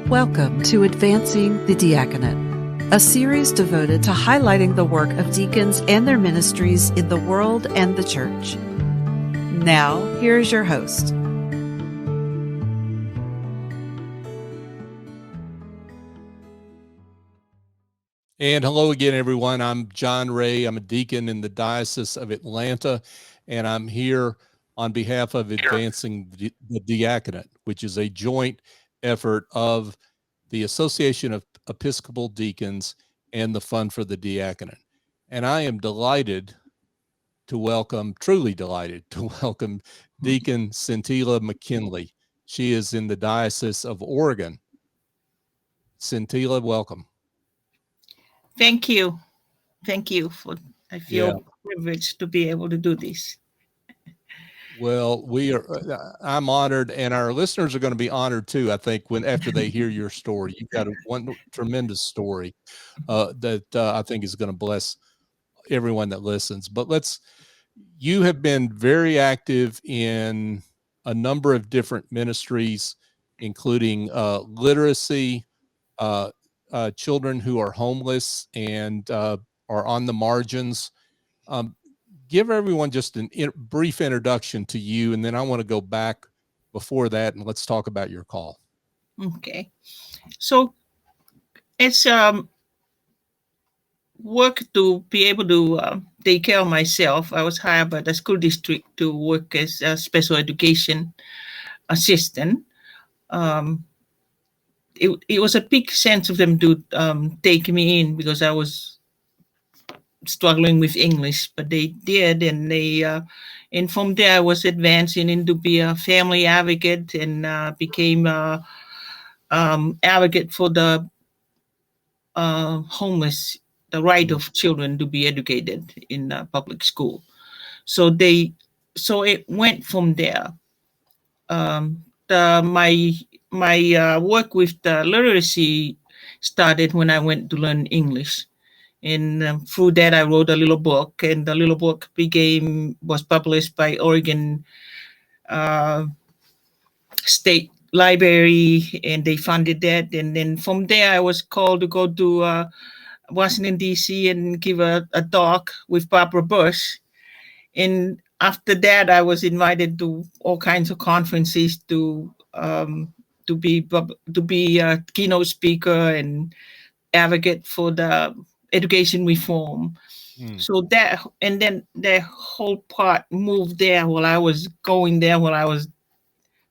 Welcome to Advancing the Diaconate, a series devoted to highlighting the work of deacons and their ministries in the world and the church. Now, here's your host. And hello again, everyone. I'm John Ray. I'm a deacon in the Diocese of Atlanta, and I'm here on behalf of Advancing the Diaconate, which is a joint effort of the Association of Episcopal Deacons and the Fund for the Diaconate. And I am truly delighted to welcome Deacon Senitila McKinley. She is in the Diocese of Oregon. Senitila, welcome. Thank you. I feel privileged to be able to do this. Well, I'm honored, and our listeners are going to be honored too, I think, after they hear your story. You've got one tremendous story that I think is going to bless everyone that listens. But you have been very active in a number of different ministries, including literacy, children who are homeless and are on the margins. Give everyone just a brief introduction to you, and then I want to go back before that, and let's talk about your call. Okay. So it's work to be able to take care of myself. I was hired by the school district to work as a special education assistant. It was a big sense of them to take me in because I was struggling with English, but they did, and from there I was advancing into be a family advocate and became a advocate for the homeless, the right of children to be educated in public school. So it went from there. My work with the literacy started when I went to learn English. And through that, I wrote a little book, and the little book was published by Oregon State Library, and they funded that. And then from there, I was called to go to Washington, D.C. and give a talk with Barbara Bush. And after that, I was invited to all kinds of conferences to be a keynote speaker and advocate for the education reform. So that, and then the whole part moved there while I was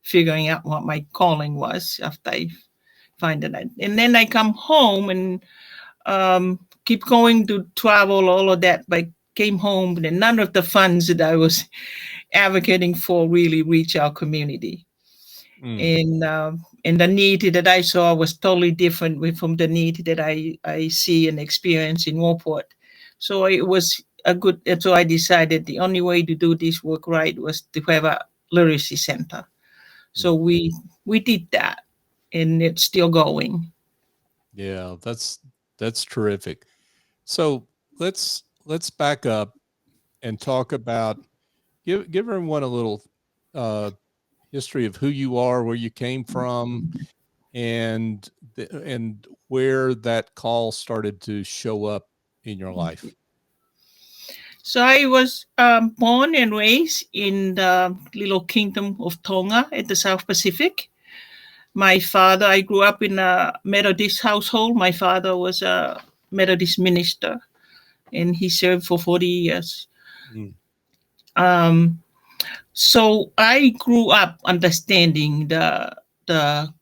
figuring out what my calling was after I find it. And then I come home and keep going to travel, all of that. But I came home and none of the funds that I was advocating for really reach our community. And the need that I saw was totally different from the need that I see and experience in Warport. So it was so I decided the only way to do this work right was to have a literacy center. So we did that, and it's still going. Yeah, that's terrific. So let's back up and talk about, give everyone a little history of who you are, where you came from, and where that call started to show up in your life. So I was born and raised in the little kingdom of Tonga at the South Pacific. I grew up in a Methodist household. My father was a Methodist minister, and he served for 40 years. So I grew up understanding the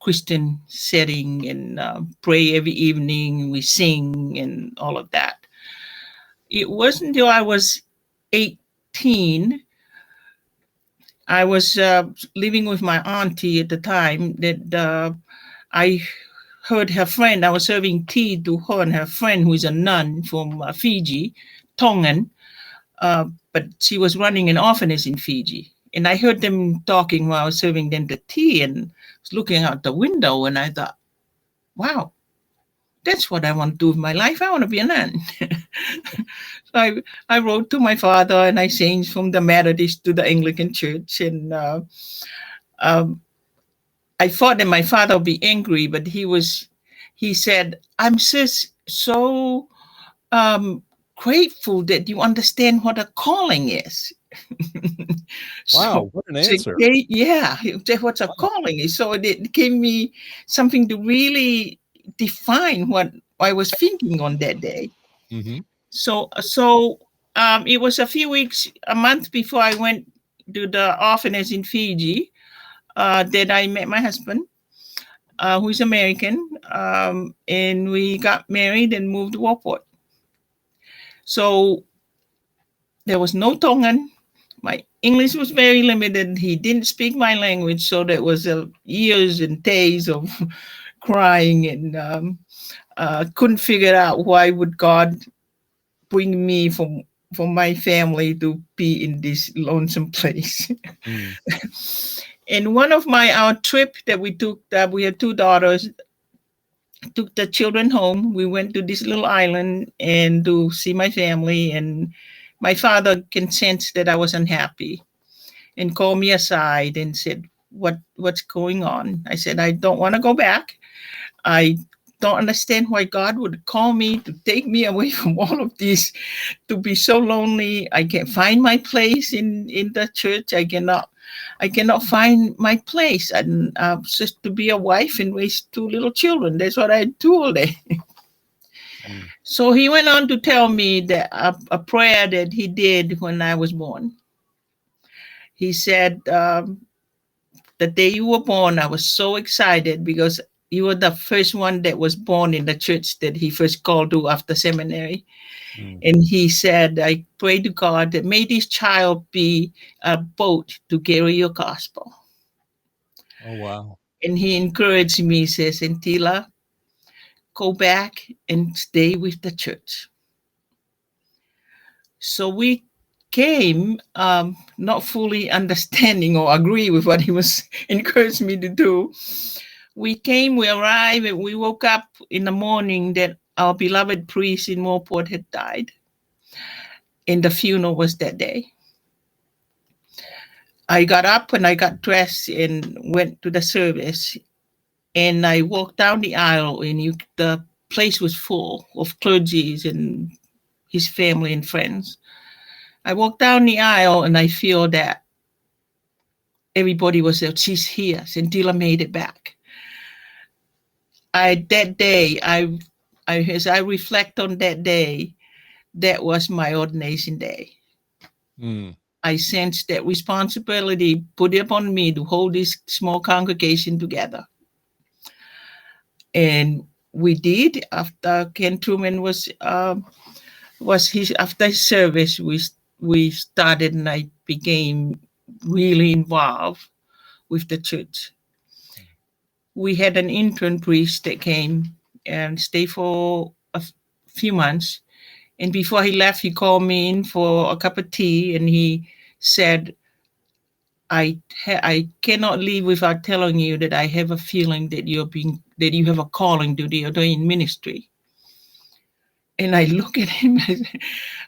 Christian setting and pray every evening, we sing and all of that. It wasn't until I was 18, I was living with my auntie at the time that I heard her friend, I was serving tea to her and her friend who is a nun from Fiji, Tongan, but she was running an orphanage in Fiji. And I heard them talking while I was serving them the tea and was looking out the window, and I thought, wow, that's what I want to do with my life. I want to be a nun. So I wrote to my father, and I changed from the Methodist to the Anglican Church. And I thought that my father would be angry, but he said, I'm so grateful that you understand what a calling is. Wow, what an answer. Yeah, what's a calling is. So it gave me something to really define what I was thinking on that day. Mm-hmm. So it was a month before I went to the orphanage in Fiji that I met my husband, who is American, and we got married and moved to Walport. So there was no Tongan. My English was very limited. He didn't speak my language, so there was years and days of crying and couldn't figure out why would God bring me from my family to be in this lonesome place. And one of our trip that we took, that we had 2 daughters, took the children home. We went to this little island and to see my family, and my father can sense that I was unhappy and called me aside and said, what's going on? I said, I don't want to go back. I don't understand why God would call me to take me away from all of this, to be so lonely. I can't find my place in the church. I cannot find my place. And just to be a wife and raise 2 little children. That's what I do all day. So he went on to tell me that a prayer that he did when I was born. He said, the day you were born, I was so excited because you were the first one that was born in the church that he first called to after seminary. And he said, I pray to God that may this child be a boat to carry your gospel. Oh, wow. And he encouraged me, he says, Senitila, go back and stay with the church. So we came not fully understanding or agree with what he was encouraged me to do. We arrived, and we woke up in the morning that our beloved priest in Walport had died. And the funeral was that day. I got up and I got dressed and went to the service. And I walked down the aisle, and the place was full of clergies and his family and friends. I walked down the aisle and I feel that everybody was there. She's here. Senitila made it back. That day, as I reflect on that day, that was my ordination day. I sensed that responsibility put upon me to hold this small congregation together. And we did. After Ken Truman after his service, we started, and I became really involved with the church. We had an intern priest that came and stayed for a few months. And before he left, he called me in for a cup of tea, and he said, I cannot leave without telling you that I have a feeling that you have a calling to the ordained ministry. And I look at him and say,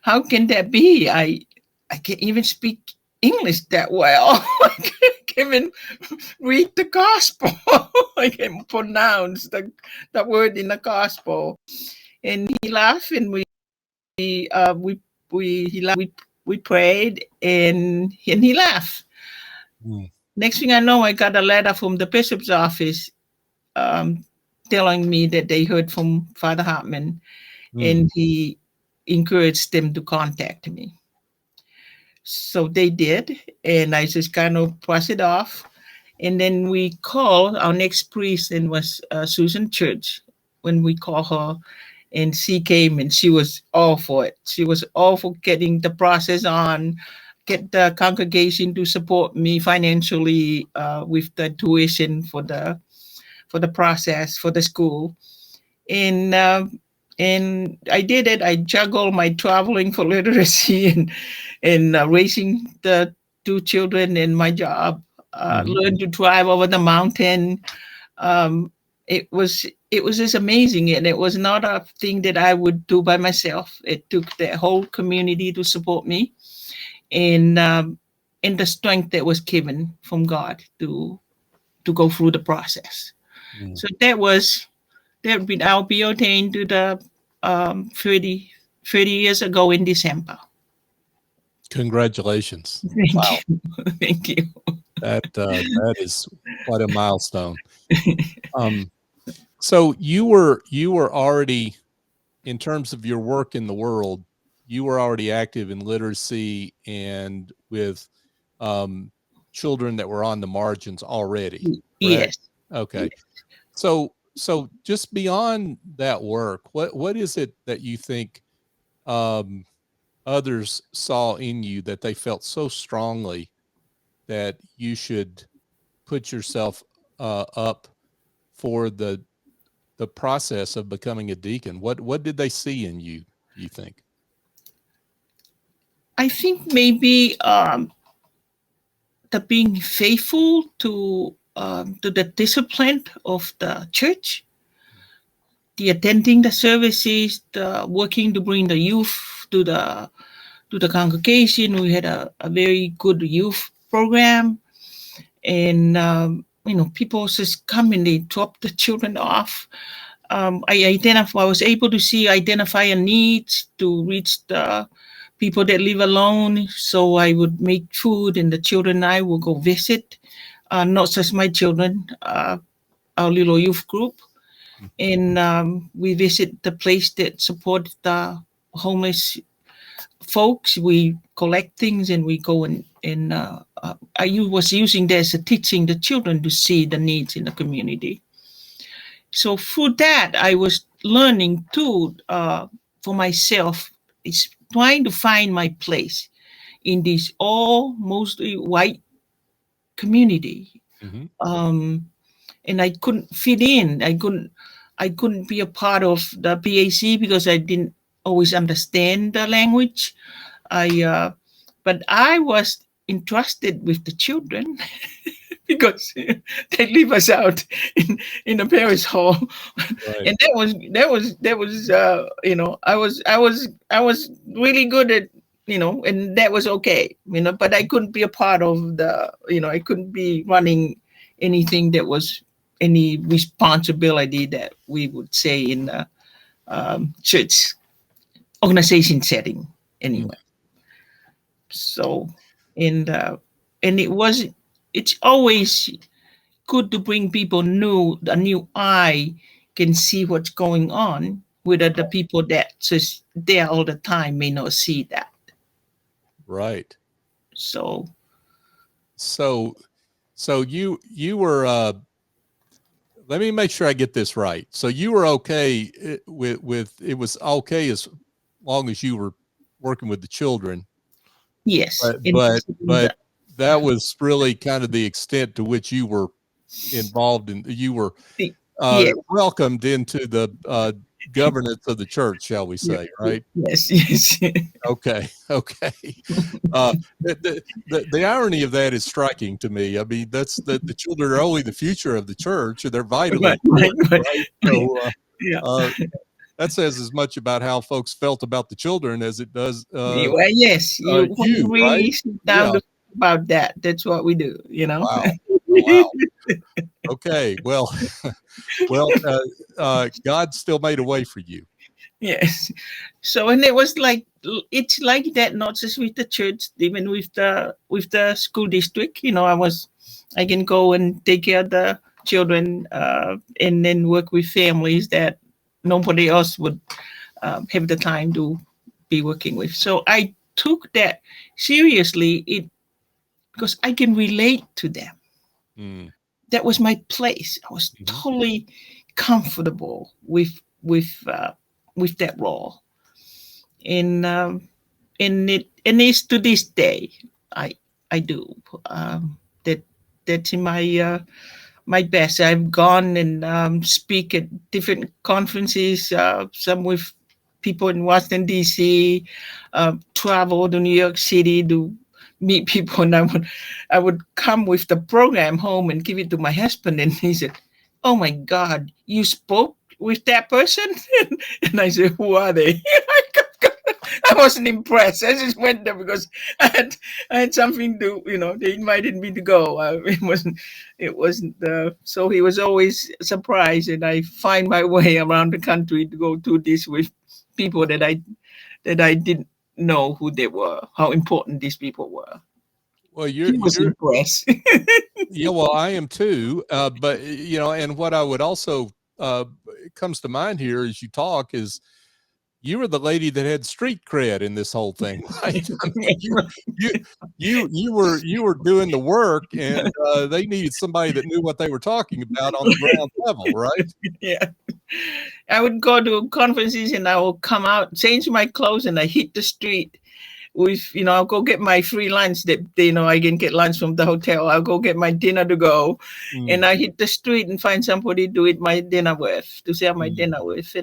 how can that be? I can't even speak English that well. I can't even read the gospel. I can pronounce the word in the gospel. And he laughed, and we prayed, and he laughed. Next thing I know, I got a letter from the bishop's office telling me that they heard from Father Hartman, and he encouraged them to contact me. So they did, and I just kind of brushed it off. And then we called our next priest, and was Susan Church. When we called her, and she came, and she was all for it. She was all for getting the process on, get the congregation to support me financially with the tuition for the process for the school. And I did it. I juggled my traveling for literacy and raising the 2 children and my job. Learned to drive over the mountain. It was just amazing, and it was not a thing that I would do by myself. It took the whole community to support me, and the strength that was given from God to to go through the process. So I'll be ordained to the 30 years ago in December. Congratulations. Thank Wow. you. Thank you. That is quite a milestone. So you were already, in terms of your work in the world, you were already active in literacy and with children that were on the margins already. Correct? Yes. Okay. So just beyond that work, what is it that you think others saw in you that they felt so strongly that you should put yourself up for the process of becoming a deacon? What did they see in you, you think? I think maybe the being faithful to the discipline of the church, the attending the services, the working to bring the youth to the congregation. We had a very good youth program, and people just come and they drop the children off. I was able to identify a need to reach the people that live alone. So I would make food, and the children and I will go visit, not just my children, our little youth group. And we visit the place that support the homeless folks. We collect things and we go and I was using this as teaching the children to see the needs in the community. So through that, I was learning too for myself. It's trying to find my place in this all mostly white community. And I couldn't fit in. I couldn't be a part of the PAC because I didn't always understand the language. But I was entrusted with the children because they leave us out in the parish hall, right. And that was I was really good at and that was okay, but I couldn't be a part of the I couldn't be running anything that was any responsibility that we would say in the church organization setting anyway. So it's always good to bring people a new eye can see what's going on, whether the people that just there all the time may not see that. Right. So you were let me make sure I get this right. So you were okay with it was okay as long as you were working with the children. Yes. But that was really kind of the extent to which you were involved in, you were welcomed into the governance of the church, shall we say, right? Yes. Okay. The irony of that is striking to me. I mean, that's the children are only the future of the church, and they're vitally important, right? So, that says as much about how folks felt about the children as it does. Yes, you really sit down about that. That's what we do, Wow. Okay. Well, God still made a way for you. Yes. So, and it was it's like that, not just with the church, even with the school district. I can go and take care of the children and then work with families that nobody else would have the time to be working with. So I took that seriously because I can relate to them. That was my place. I was totally comfortable with that role, and it's to this day I do that's in my best. I've gone and speak at different conferences, some with people in Washington D.C., travel to New York City to meet people, and I would come with the program home and give it to my husband, and he said, "Oh my God, you spoke with that person?" And I said, "Who are they?" I wasn't impressed. I just went there because I had something to, they invited me to go. It wasn't. So he was always surprised, and I find my way around the country to go do this with people that I didn't know who they were, how important these people were. Well, He was you're impressed. yeah, well, I am too. But and what I would also comes to mind here as you talk is you were the lady that had street cred in this whole thing, right? I mean, you were doing the work, and they needed somebody that knew what they were talking about on the ground level, right? Yeah. I would go to conferences and I would come out, change my clothes, and I hit the street with, I'll go get my free lunch that, I can get lunch from the hotel. I'll go get my dinner to go. And I hit the street and find somebody to eat my dinner with, to share my dinner with.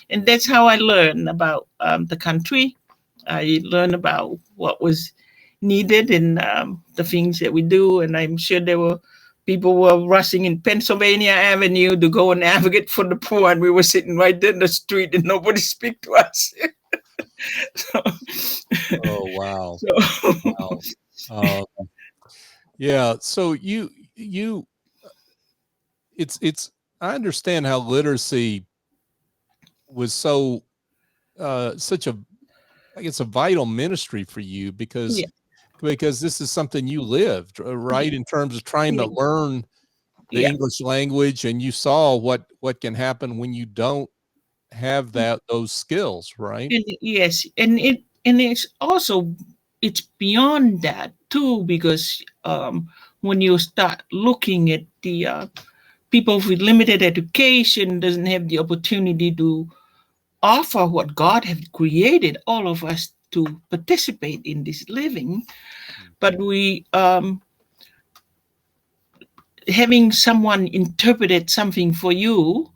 And that's how I learned about the country. I learned about what was needed and the things that we do. And I'm sure people were rushing in Pennsylvania Avenue to go and advocate for the poor, and we were sitting right there in the street and nobody speak to us. Oh, wow. Wow. Yeah. So it's I understand how literacy was such a, I guess, a vital ministry for you because this is something you lived, right? In terms of trying to learn the English language, and you saw what can happen when you don't have those skills, right? And yes, and it's also, it's beyond that too, because when you start looking at the people with limited education doesn't have the opportunity to offer what God has created all of us to participate in this living, but we having someone interpreted something for you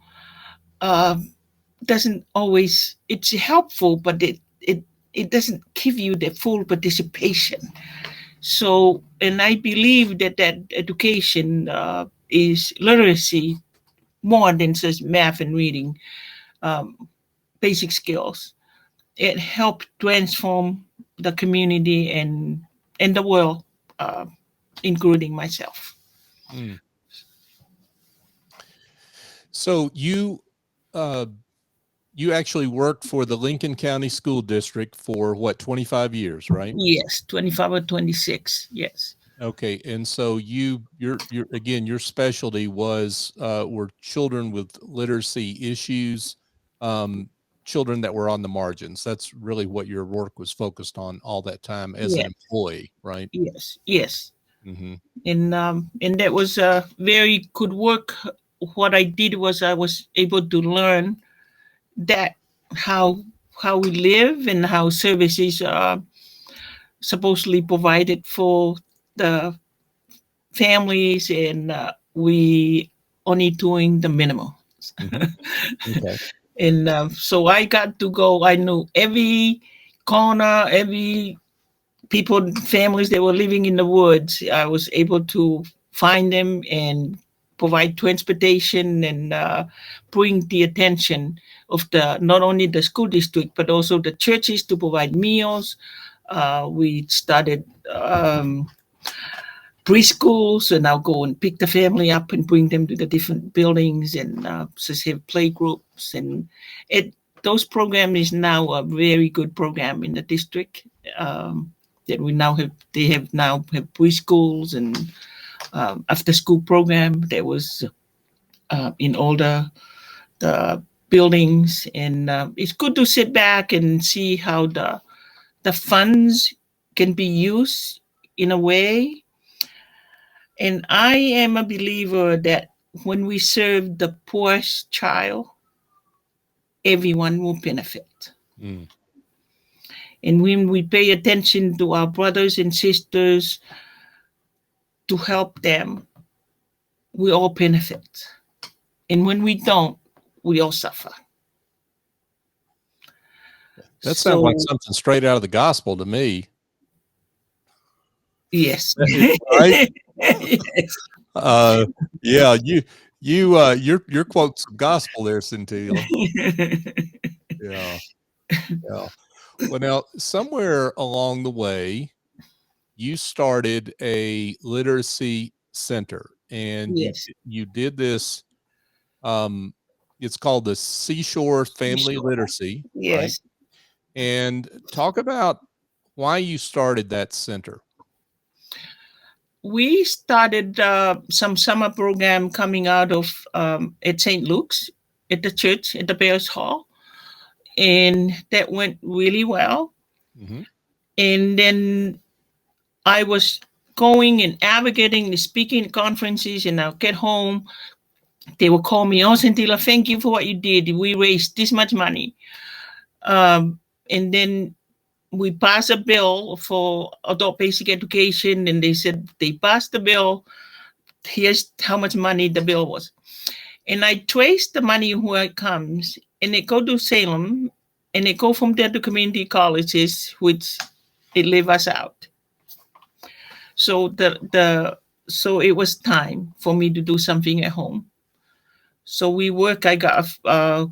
doesn't always, it's helpful, but it doesn't give you the full participation. So, and I believe that education is literacy more than just math and reading, basic skills. It helped transform the community and the world, including myself. So you actually worked for the Lincoln County School District for what, 25 years, right? Yes, 25 or 26. Yes. Okay, and so your specialty were children with literacy issues, children that were on the margins. That's really what your work was focused on all that time as an employee, right? Yes. Mm-hmm. And that was a very good work. What I did was I was able to learn that how we live and how services are supposedly provided for the families, and we only doing the minimum. Mm-hmm. Okay. And so I got to go. I knew every corner, every families that were living in the woods. I was able to find them and provide transportation and bring the attention of not only the school district, but also the churches to provide meals. We started preschools, and I'll go and pick the family up and bring them to the different buildings and just have play groups. And those programs is now a very good program in the district that we now have. They have preschools and after school program that was in all the buildings, and it's good to sit back and see how the funds can be used in a way. And I am a believer that when we serve the poorest child, everyone will benefit. And when we pay attention to our brothers and sisters to help them, we all benefit. And when we don't, we all suffer. That sounds like something straight out of the gospel to me. Yes. Right? Yes. Your quote's gospel there, Senitila. Yeah. Well, now, somewhere along the way, you started a literacy center, and Yes. you did this. It's called the Seashore Family Sure. Literacy, right? Yes. And talk about why you started that center. We started some summer program coming out of at St. Luke's at the church at the Bears Hall, and that went really well. Mm-hmm. And then I was going and advocating and speaking at conferences, and I'll get home. They will call me, "Oh, Senitila, thank you for what you did. We raised this much money." And then we passed a bill for adult basic education, and they said they passed the bill. Here's how much money the bill was. And I traced the money where it comes, and it go to Salem, and it go from there to community colleges, which it leave us out. So so it was time for me to do something at home. So we work. I got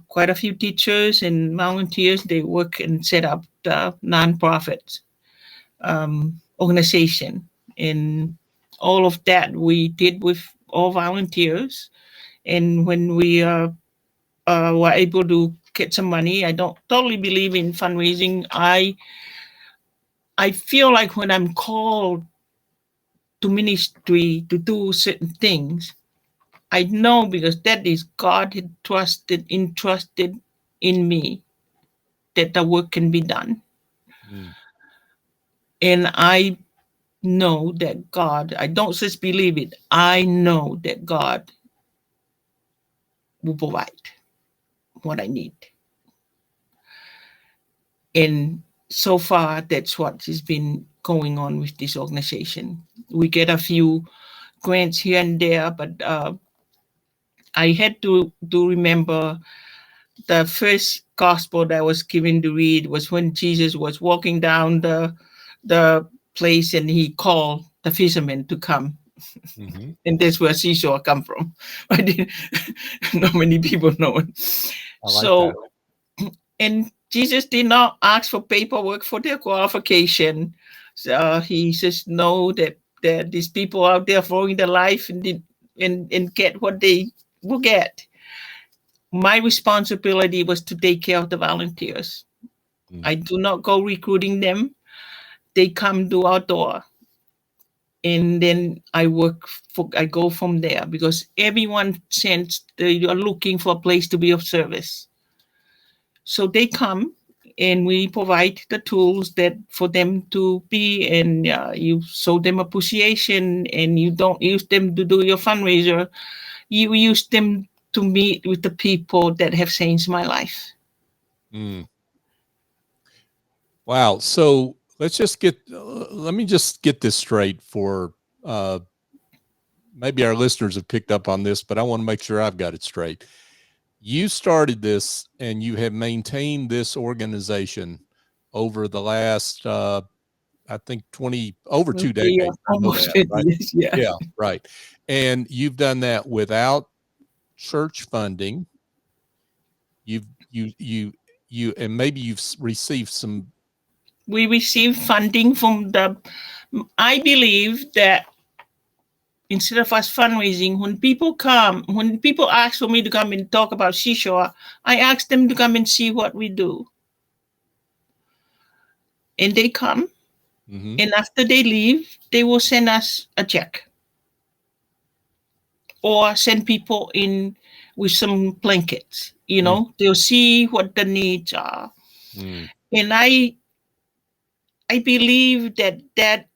quite a few teachers and volunteers. They work and set up the nonprofit organization, and all of that we did with all volunteers. And when we were able to get some money, I don't totally believe in fundraising. I feel like when I'm called to ministry to do certain things, I know because that is God had entrusted in me that the work can be done. Mm. And I know that God, I don't just believe it, I know that God will provide what I need. And so far, that's what has been going on with this organization. We get a few grants here and there, but I had to remember the first gospel that was given to read was when Jesus was walking down the place and he called the fishermen to come. Mm-hmm. And that's where Seashore come from. I didn't not many people know it. I like So that. and Jesus did not ask for paperwork for their qualification. So he just know that these people out there throwing their life and get what they will get. My responsibility was to take care of the volunteers. Mm. I do not go recruiting them. They come to our door. And then I go from there because everyone sensed they are looking for a place to be of service. So they come and we provide the tools that for them to be, and you show them appreciation, and you don't use them to do your fundraiser. You use them to meet with the people that have changed my life. Mm. Wow. So let me just get this straight for maybe our listeners have picked up on this, but I want to make sure I've got it straight. You started this and you have maintained this organization over the last, I think over 2 decades. Yeah, almost 50 right? years. Yeah. Yeah, right. And you've done that without church funding. And maybe you've received some. We receive funding from I believe that instead of us fundraising, when people ask for me to come and talk about Seashore, I ask them to come and see what we do. And they come, Mm-hmm. and after they leave, they will send us a check or send people in with some blankets. They'll see what the needs are. Mm. And I believe that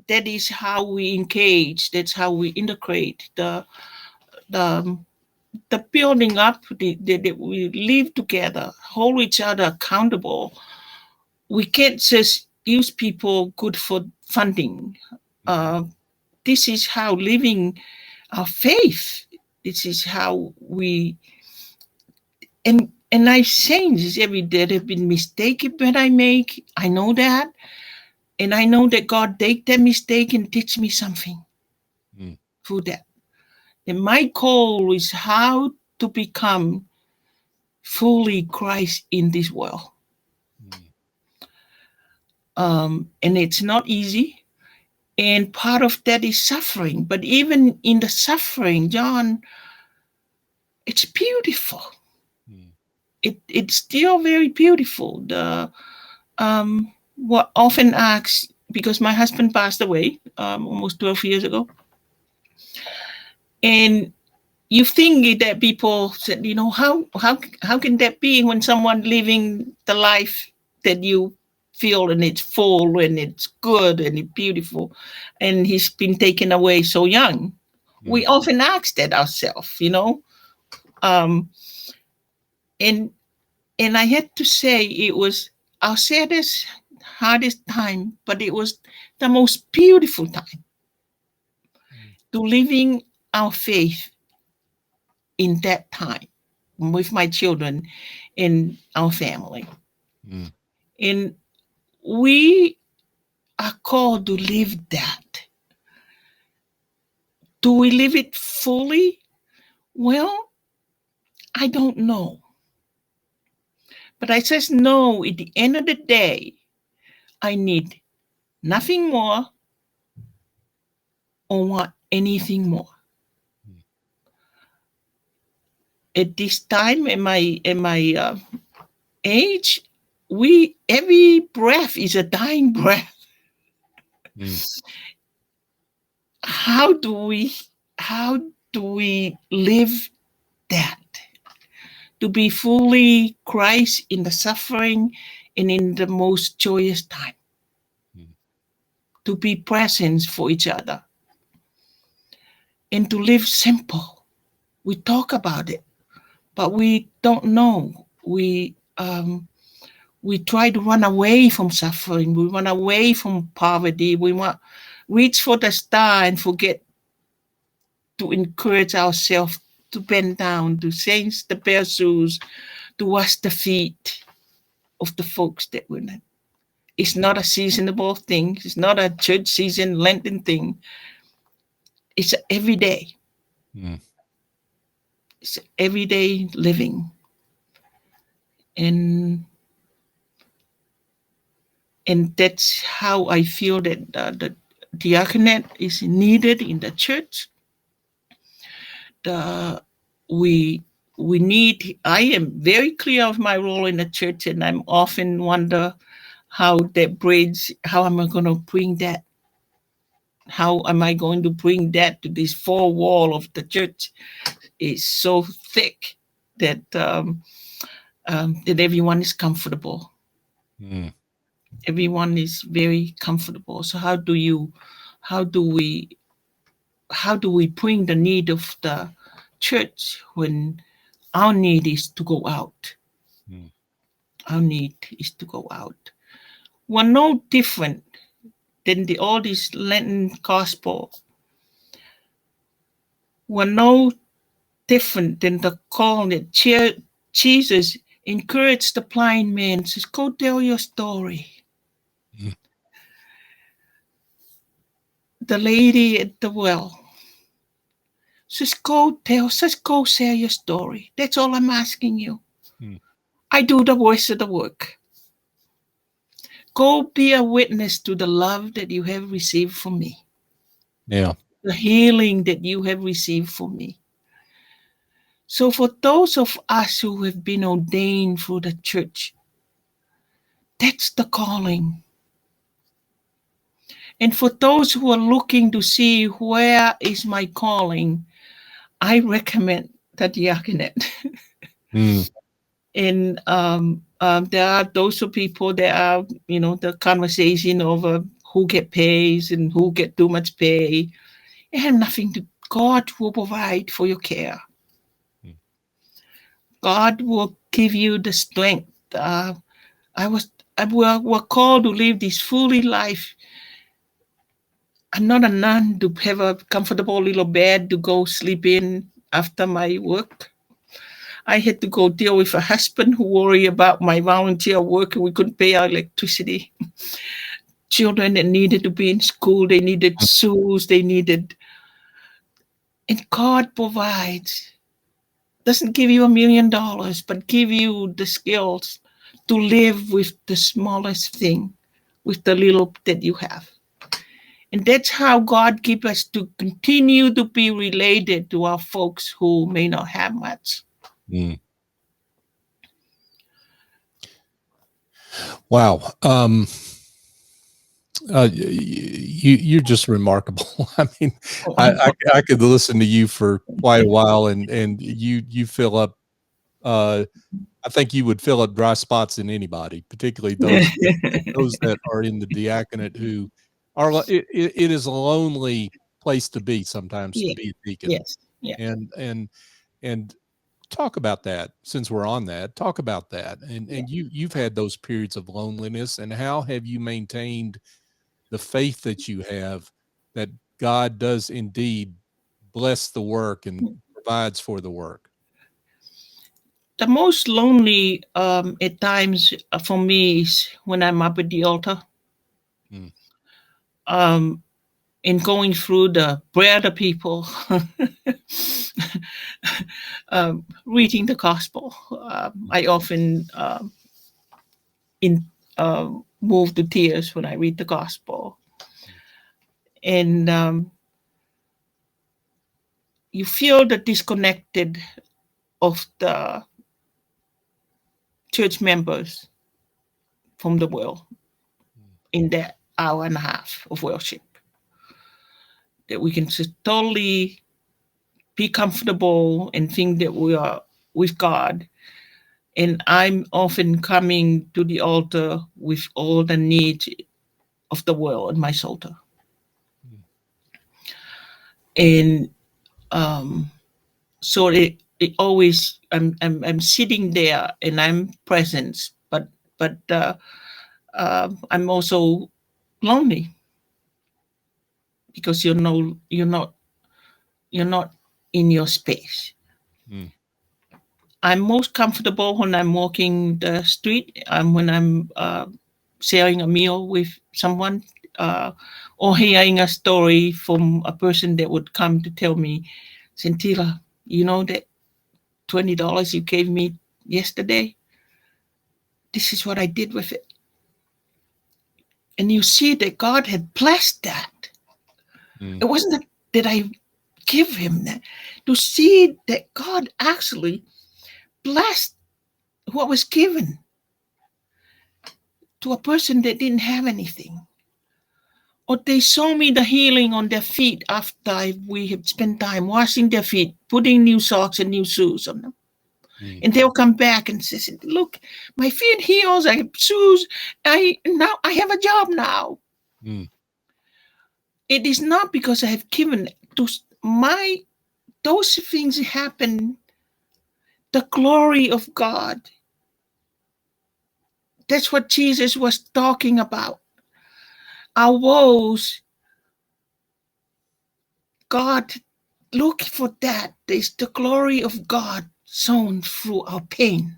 is how we engage. That's how we integrate the building up. That we live together, hold each other accountable. We can't just use people good for funding. This is how living our faith. This is how we and I change this every day. There have been mistakes that I make. I know that. And I know that God take that mistake and teach me something through that. And my goal is how to become fully Christ in this world. And it's not easy. And part of that is suffering. But even in the suffering, John, it's beautiful. It's still very beautiful. What often asks, because my husband passed away almost 12 years ago, and you think that people said, how can that be when someone living the life that you feel and it's full and it's good and it's beautiful, and he's been taken away so young? We often ask that ourselves, and I had to say it was our saddest, hardest time, but it was the most beautiful time to living our faith in that time with my children and our family. And we are called to live that. Do we live it fully? Well, I don't know. But I just know at the end of the day, I need nothing more or want anything more. At this time in my age, every breath is a dying breath. How do we live that? To be fully Christ in the suffering and in the most joyous time. To be present for each other. And to live simple. We talk about it, but we don't know. We try to run away from suffering. We run away from poverty. We want reach for the star and forget to encourage ourselves to bend down, to change the bare shoes, to wash the feet of the folks that we're not. It's not a seasonable thing. It's not a church season Lenten thing. It's everyday. It's everyday living. And that's how I feel that the diaconate is needed in the church. We need. I am very clear of my role in the church, and I'm often wonder how that bridge. How am I going to bring that? How am I going to bring that to this four wall of the church? It's so thick that that everyone is comfortable. Everyone is very comfortable. So how do we bring the need of the church when our need is to go out? Our need is to go out. We're no different than all this Lenten gospel. We're no different than the call that Jesus encouraged the blind man, says, go tell your story. The lady at the well says, go share your story. That's all I'm asking you. I do the voice of the work. Go be a witness to the love that you have received from me. Yeah. The healing that you have received from me. So for those of us who have been ordained for the church, that's the calling. And for those who are looking to see where is my calling, I recommend the diaconate. And there are those of people that are, the conversation over who get paid and who get too much pay. It has nothing to. God will provide for your care. God will give you the strength. We're called to live this fully life. I'm not a nun to have a comfortable little bed to go sleep in after my work. I had to go deal with a husband who worried about my volunteer work and we couldn't pay our electricity. Children that needed to be in school, they needed shoes, and God provides. Doesn't give you $1 million, but give you the skills to live with the smallest thing, with the little that you have. And that's how God keeps us to continue to be related to our folks who may not have much. Mm. Wow. You're just remarkable. I mean, I could listen to you for quite a while, and you fill up. I think you would fill up dry spots in anybody, particularly those that are in the diaconate who are. It is a lonely place to be sometimes to be a deacon. Yes. Yeah. And talk about that, since we're on that. Talk about that, and you've had those periods of loneliness, and how have you maintained the faith that you have that God does indeed bless the work and provides for the work? The most lonely at times for me is when I'm up at the altar. In going through the prayer of the people, reading the gospel. I often move to tears when I read the gospel. And you feel the disconnected of the church members from the world in that hour and a half of worship. That we can just totally be comfortable and think that we are with God. And I'm often coming to the altar with all the needs of the world in my shoulder. And so it always, I'm sitting there and I'm present, but I'm also lonely because you're not in your space. I'm most comfortable when I'm walking the street, when I'm sharing a meal with someone, or hearing a story from a person that would come to tell me, Senitila, you know that $20 you gave me yesterday? This is what I did with it. And you see that God had blessed that. It wasn't that I give him that. To see that God actually blessed what was given to a person that didn't have anything. Or they saw me the healing on their feet after we had spent time washing their feet, putting new socks and new shoes on them. And they'll come back and say, look, my feet heals, I have shoes, I have a job now. It is not because I have given to those things happen, the glory of God. That's what Jesus was talking about. Our woes, God, look for that. There's the glory of God shown through our pain.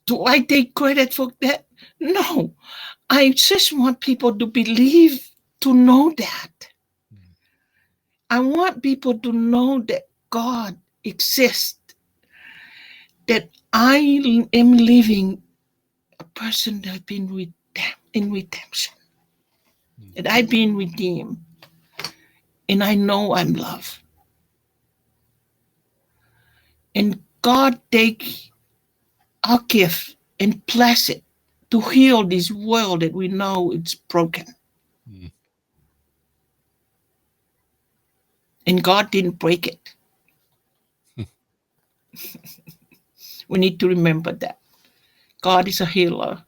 Do I take credit for that? No. I just want people to believe, to know that. I want people to know that God exists, that I am living a person that has been in redemption, that I've been redeemed, and I know I'm loved. And God take our gift and bless it to heal this world that we know it's broken. And God didn't break it. We need to remember that. God is a healer.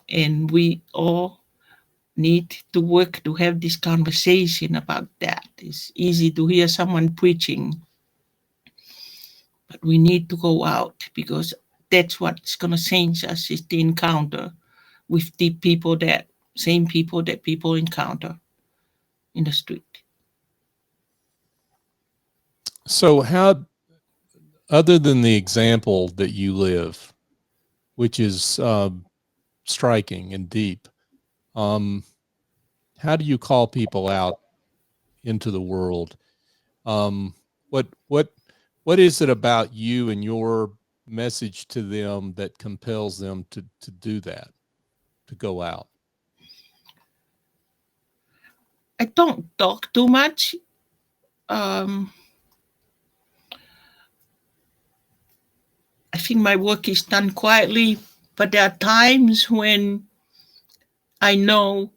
And we all need to work to have this conversation about that. It's easy to hear someone preaching, but we need to go out, because that's what's going to change us, is the encounter with the people same people that people encounter in the street. So how, other than the example that you live, which is striking and deep, how do you call people out into the world? What is it about you and your message to them that compels them to do that, to go out? I don't talk too much. I think my work is done quietly, but there are times when I know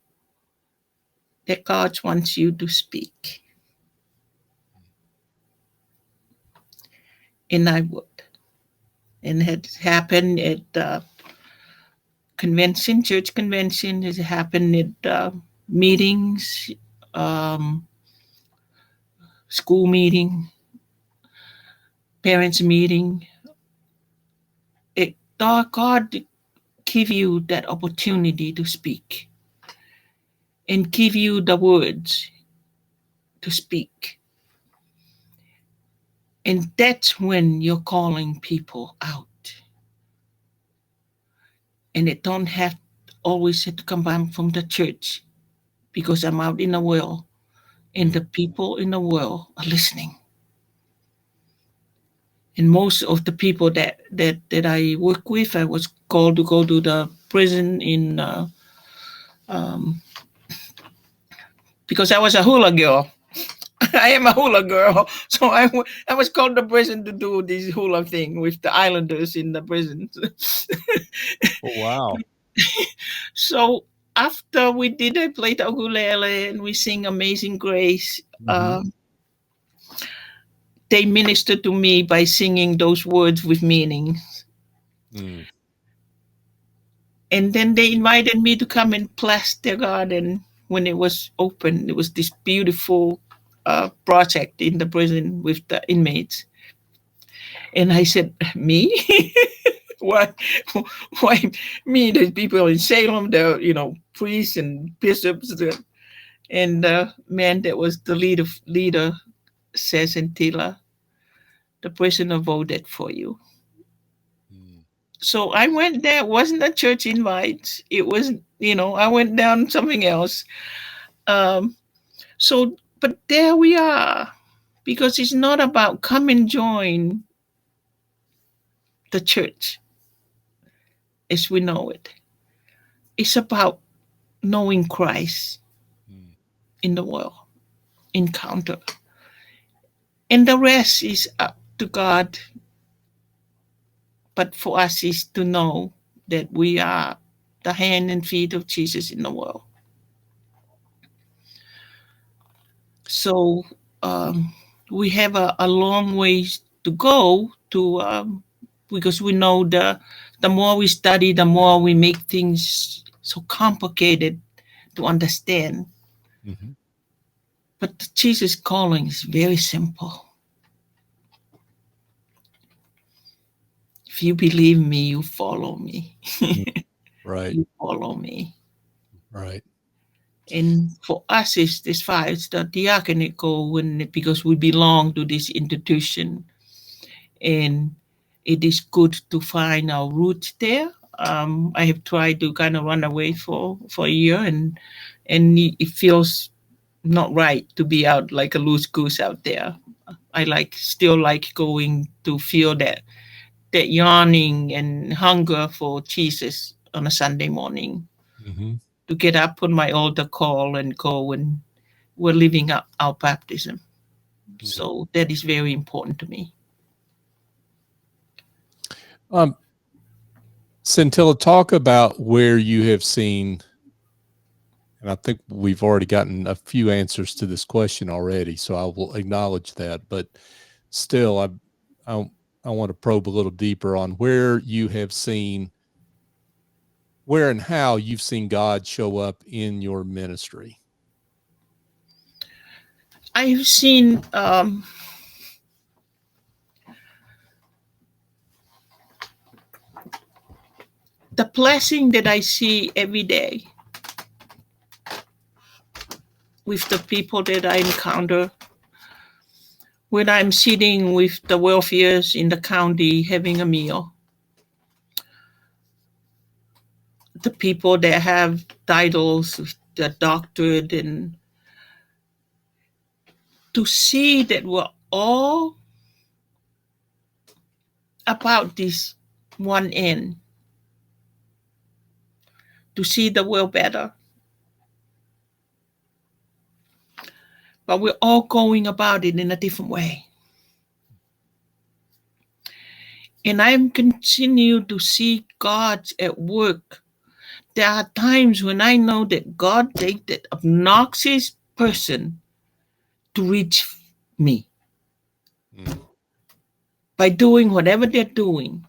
that God wants you to speak. And I would. And it happened at convention, church convention. It happened at meetings, school meeting, parents meeting. God give you that opportunity to speak and give you the words to speak. And that's when you're calling people out. And it don't have always have to come from the church, because I'm out in the world and the people in the world are listening. And most of the people that I work with, I was called to go to the prison in because I was a hula girl. I am a hula girl, so I was called to prison to do this hula thing with the islanders in the prison. Oh, wow. So after we did, I played the ukulele and we sing Amazing Grace. They ministered to me by singing those words with meaning. Mm. And then they invited me to come and bless their garden when it was open. It was this beautiful project in the prison with the inmates. And I said, me? Why me? There's people in Salem, there are, priests and bishops. And the man that was the leader says, Senitila, the prisoner voted for you. So I went there. It wasn't a church invite. It was, I went down something else. But there we are, because it's not about come and join the church as we know it. It's about knowing Christ in the world, encounter. And the rest is up to God. But for us is to know that we are the hand and feet of Jesus in the world. So we have a long ways to go to because we know the more we study, the more we make things so complicated to understand. Mm-hmm. But Jesus' calling is very simple. If you believe me, you follow me. Right. You follow me. Right. And for us, it's the diaconate goal, because we belong to this institution. And it is good to find our roots there. I have tried to kind of run away for a year, and it feels not right to be out like a loose goose out there. I still like going to feel that yearning and hunger for Jesus on a Sunday morning. Mm-hmm. To get up on my altar call and go, and we're living up our baptism. Mm-hmm. So that is very important to me. Senitila, talk about where you have seen, and I think we've already gotten a few answers to this question already, so I will acknowledge that. But still, I want to probe a little deeper on where you have seen, where and how you've seen God show up in your ministry. I've seen the blessing that I see every day with the people that I encounter when I'm sitting with the wealthiest in the county having a meal. The people that have titles, the doctorate, and to see that we're all about this one end, to see the world better. But we're all going about it in a different way. And I'm continue to see God at work. There are times when I know that God takes that obnoxious person to reach me by doing whatever they're doing.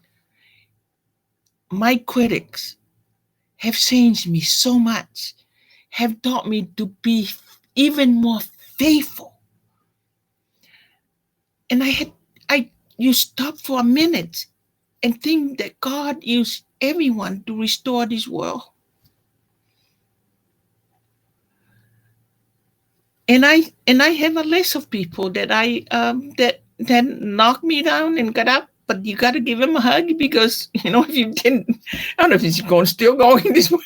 My critics have changed me so much, have taught me to be even more faithful. And you stop for a minute and think that God used everyone to restore this world. And I have a list of people that that knock me down and got up, but you got to give them a hug, because if you didn't, I don't know if it's still going this way.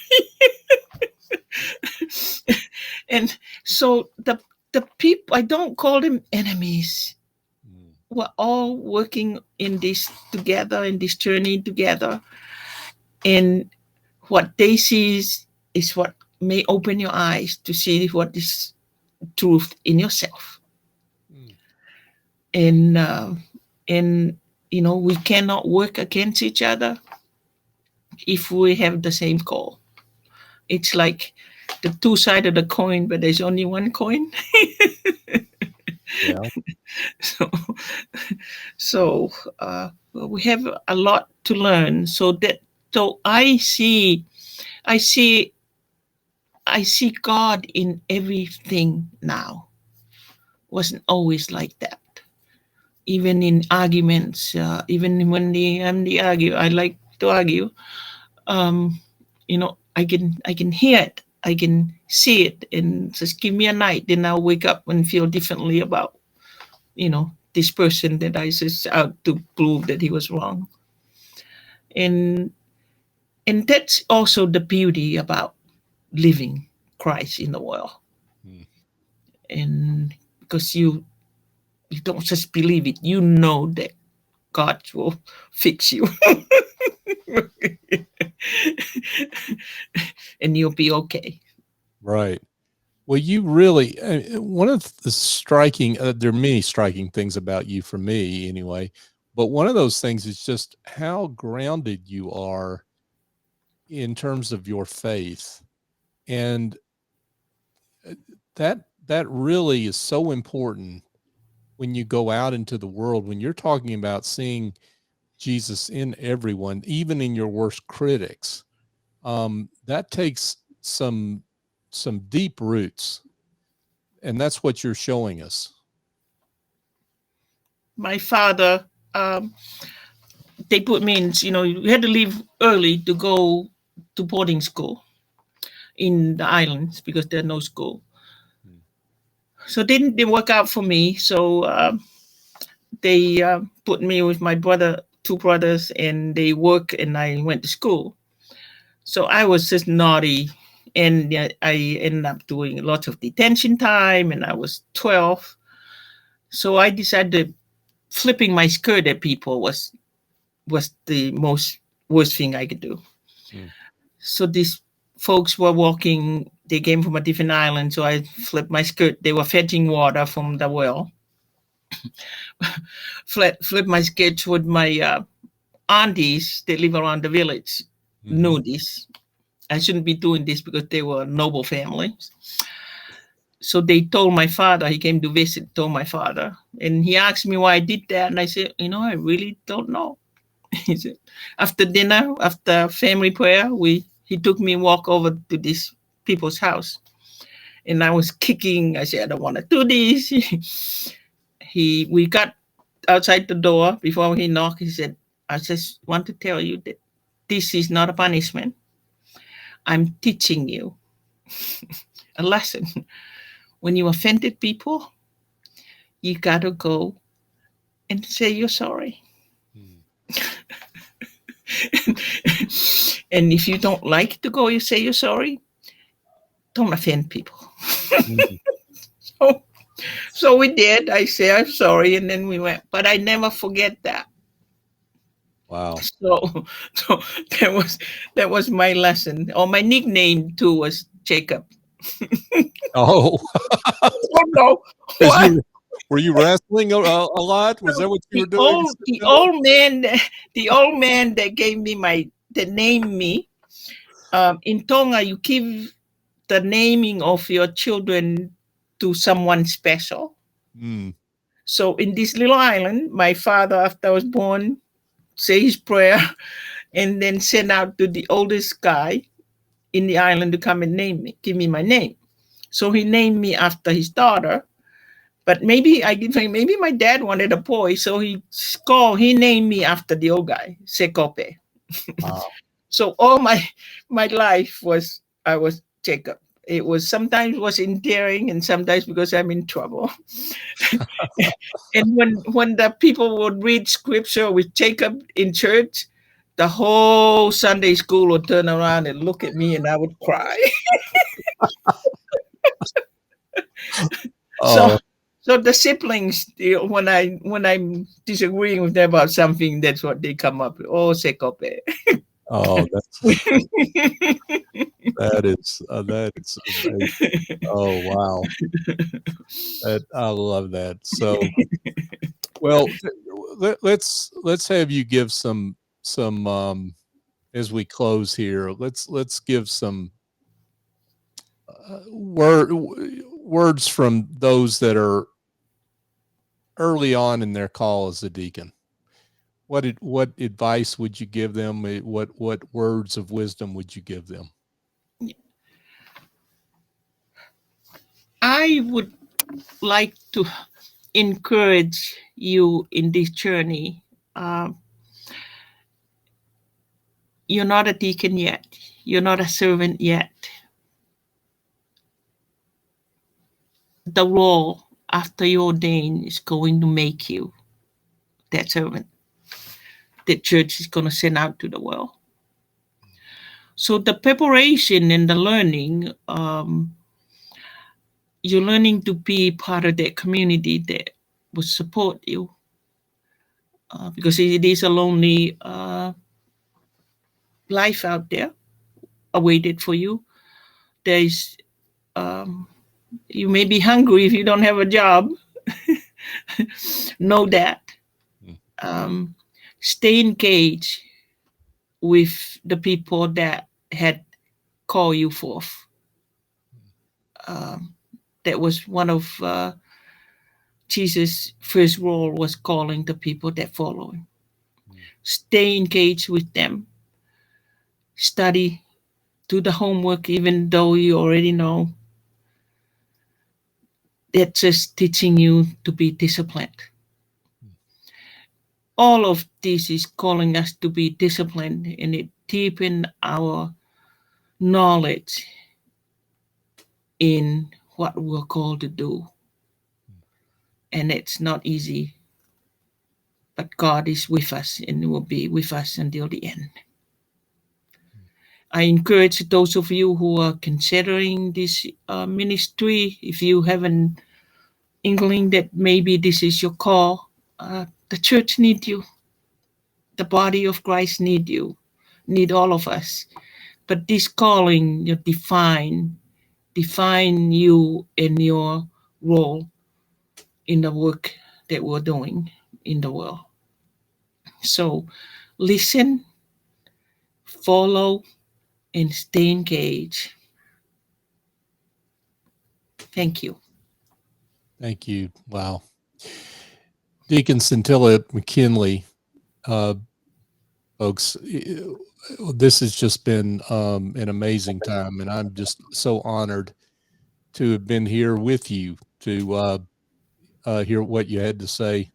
And so the people, I don't call them enemies. We're all working in this together, in this journey together. And what they see is what may open your eyes to see what is truth in yourself. And we cannot work against each other if we have the same goal. It's like the two sides of the coin, but there's only one coin. Yeah. So we have a lot to learn. So I see God in everything now. Wasn't always like that. Even in arguments, even when they argue, I like to argue. I can hear it, I can see it, and just give me a night, then I'll wake up and feel differently about, this person that I just out to prove that he was wrong. And that's also the beauty about living Christ in the world. And because you don't just believe it, you know that God will fix you. And you'll be okay. Right. Well, you really, one of the striking, there are many striking things about you for me anyway, but one of those things is just how grounded you are in terms of your faith. And that really is so important when you go out into the world, when you're talking about seeing Jesus in everyone, even in your worst critics. That takes some deep roots, and that's what you're showing us. My father, they put me in, we had to leave early to go to boarding school in the islands because there's no school. So it didn't work out for me. So they put me with my brother, two brothers, and they work, and I went to school. So I was just naughty, and I ended up doing lots of detention time, and I was 12. So I decided flipping my skirt at people was the worst thing I could do. So these folks were walking, they came from a different island, so I flipped my skirt. They were fetching water from the well. Flipped my skirt with my aunties that live around the village. Knew this. I shouldn't be doing this because they were noble families. So they told my father, he came to visit, told my father, and he asked me why I did that. And I said, I really don't know. He said, after dinner, after family prayer, he took me walk over to this people's house. And I was kicking. I said, I don't want to do this. We got outside the door before he knocked. He said, I just want to tell you that this is not a punishment. I'm teaching you a lesson. When you offended people, you got to go and say you're sorry. And if you don't like to go, you say you're sorry. Don't offend people. So we did. I say I'm sorry, and then we went. But I never forget that. Wow. So that was my lesson. Or my nickname too was Jacob. Oh, Oh no! 'cause What? were you wrestling a lot? Was that what you were doing? The old man, the old man that gave me that named me. In Tonga, you give the naming of your children to someone special. Mm. So in this little island, my father, after I was born, say his prayer, and then sent out to the oldest guy in the island to come and name me, give me my name. So he named me after his daughter. But maybe I did think maybe my dad wanted a boy, so he named me after the old guy, Sekope. Wow. So all my life I was Jacob. It was sometimes was endearing and sometimes because I'm in trouble. And when the people would read scripture with Jacob in church, the whole Sunday school would turn around and look at me and I would cry. Oh, So the siblings, when I'm disagreeing with them about something, that's what they come up with. Oh, Sekope. oh, that is amazing. Oh, wow. I love that. So, well, let's have you give some as we close here. Let's give some words from those that are early on in their call as a deacon. What advice would you give them? What words of wisdom would you give them? I would like to encourage you in this journey. You're not a deacon yet. You're not a servant yet. The role after you're ordained is going to make you that servant that church is going to send out to the world. So the preparation and the learning, you're learning to be part of that community that will support you, because it is a lonely life out there awaited for you. There's you may be hungry if you don't have a job. Know that. Stay engaged with the people that had called you forth. That was one of Jesus' first role, was calling the people that follow him. Stay engaged with them. Study, do the homework, even though you already know. That's just teaching you to be disciplined. All of this is calling us to be disciplined, and it deepens our knowledge in what we're called to do. And it's not easy, but God is with us and will be with us until the end. I encourage those of you who are considering this ministry, if you have an inkling that maybe this is your call, the church needs you. The body of Christ needs you, need all of us. But this calling, you define you and your role in the work that we're doing in the world. So listen, follow, and stay engaged. Thank you. Thank you. Wow. Deacon Senitila McKinley, folks, this has just been an amazing time, and I'm just so honored to have been here with you to hear what you had to say.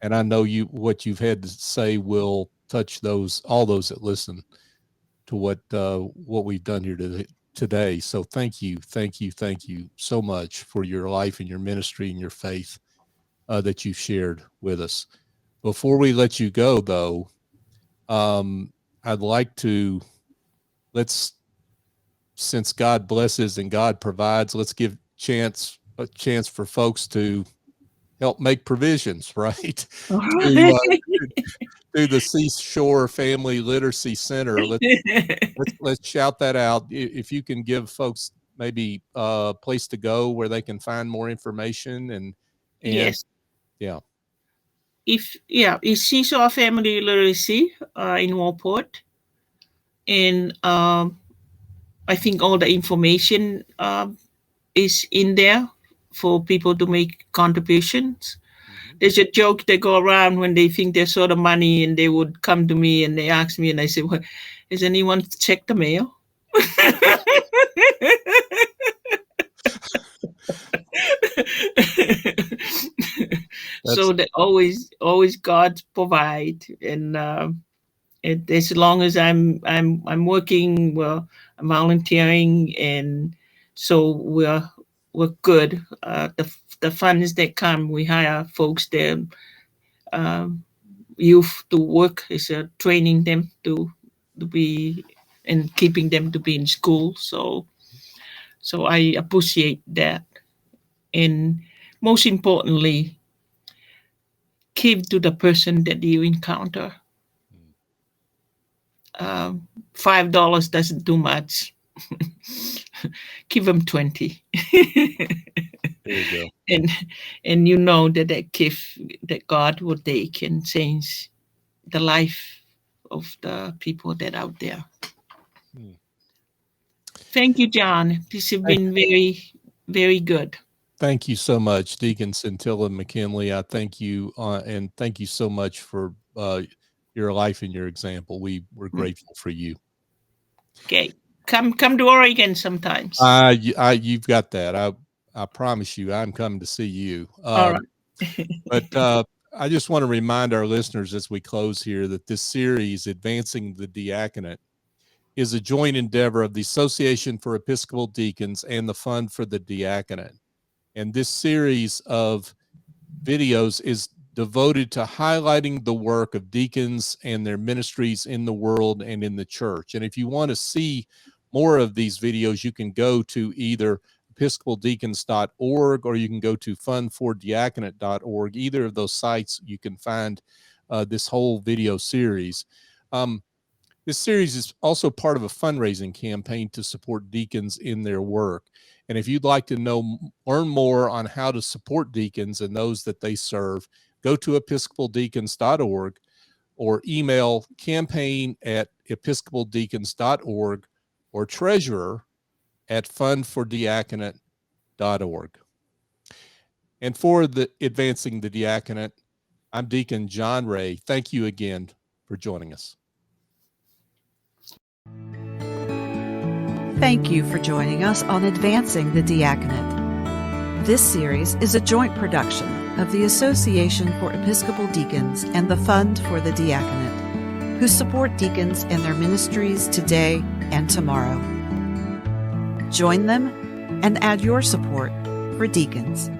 And I know what you've had to say will touch all those that listen to what we've done here today. So thank you so much for your life and your ministry and your faith that you've shared with us. Before we let you go, though, I'd like to since God blesses and God provides, let's give a chance for folks to help make provisions, right? All to, right. to the Seashore Family Literacy Center. Let's shout that out. If you can give folks maybe a place to go where they can find more information and Yes. yeah. It's Seashore Family Literacy in Walport, and I think all the information is in there for people to make contributions. There's a joke that go around when they think they're short of money, and they would come to me and they ask me, and I say, "Well, has anyone checked the mail?" So that always God provide, and as long as I'm working, well, I'm volunteering, and so we're good. The funds that come, we hire folks there, youth to work, is training them to be and keeping them to be in school. So I appreciate that, and most importantly, give to the person that you encounter. $5 doesn't do much. Give them 20. There you go. And you know that gift that God will take and change the life of the people that are out there. Thank you, John. This has been very, very good. Thank you so much, Deacon Senitila McKinley. I thank you, and thank you so much for your life and your example. We're grateful for you. Okay, come to Oregon sometimes. You've got that. I promise you, I'm coming to see you. All right. But I just want to remind our listeners as we close here that this series, Advancing the Diaconate, is a joint endeavor of the Association for Episcopal Deacons and the Fund for the Diaconate. And this series of videos is devoted to highlighting the work of deacons and their ministries in the world and in the church. And if you want to see more of these videos, you can go to either episcopaldeacons.org or you can go to fundfordiaconate.org. Either of those sites, you can find this whole video series. This series is also part of a fundraising campaign to support deacons in their work. And if you'd like to learn more on how to support deacons and those that they serve, go to episcopaldeacons.org or email campaign@episcopaldeacons.org or treasurer@fundfordiaconate.org. And for the Advancing the Diaconate, I'm Deacon John Ray. Thank you again for joining us. Thank you for joining us on Advancing the Diaconate. This series is a joint production of the Association for Episcopal Deacons and the Fund for the Diaconate, who support deacons and their ministries today and tomorrow. Join them and add your support for deacons.